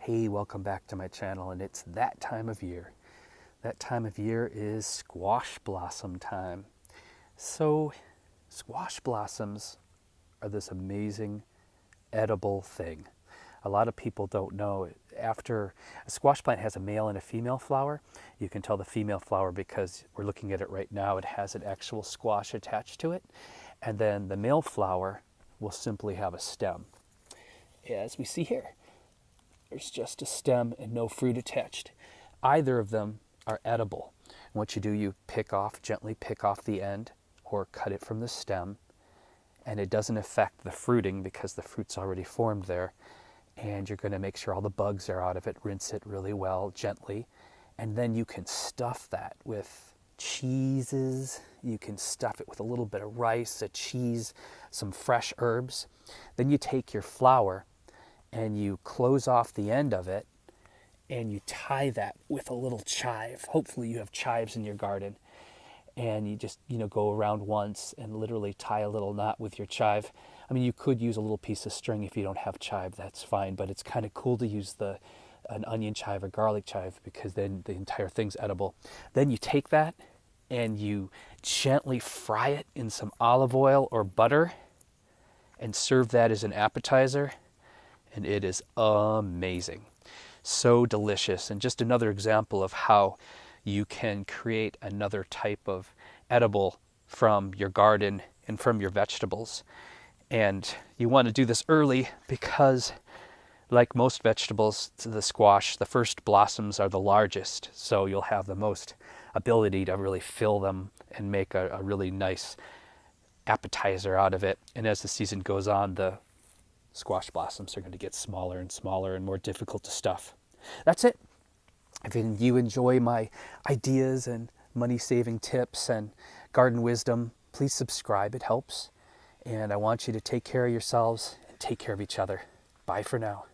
Hey, welcome back to my channel, and it's that time of year. That time of year is squash blossom time. So, squash blossoms are this amazing edible thing. A lot of people don't know. After a squash plant has a male and a female flower, you can tell the female flower because we're looking at it right now. It has an actual squash attached to it. And then the male flower will simply have a stem, as we see here. There's just a stem and no fruit attached. Either of them are edible. And what you do, you gently pick off the end or cut it from the stem, and it doesn't affect the fruiting because the fruit's already formed there. And you're going to make sure all the bugs are out of it, rinse it really well, gently, and then you can stuff that with cheeses. You can stuff it with a little bit of rice, a cheese, some fresh herbs. Then you take your flour and you close off the end of it and you tie that with a little chive. Hopefully you have chives in your garden, and you just go around once and literally tie a little knot with your chive. I mean, you could use a little piece of string if you don't have chive, that's fine, but it's kind of cool to use an onion chive or garlic chive because then the entire thing's edible. Then you take that and you gently fry it in some olive oil or butter and serve that as an appetizer. And it is amazing. So delicious. And just another example of how you can create another type of edible from your garden and from your vegetables. And you want to do this early because, like most vegetables, the squash, the first blossoms are the largest. So you'll have the most ability to really fill them and make a really nice appetizer out of it. And as the season goes on, the squash blossoms are going to get smaller and smaller and more difficult to stuff. That's it. If you enjoy my ideas and money-saving tips and garden wisdom, please subscribe. It helps. And I want you to take care of yourselves and take care of each other. Bye for now.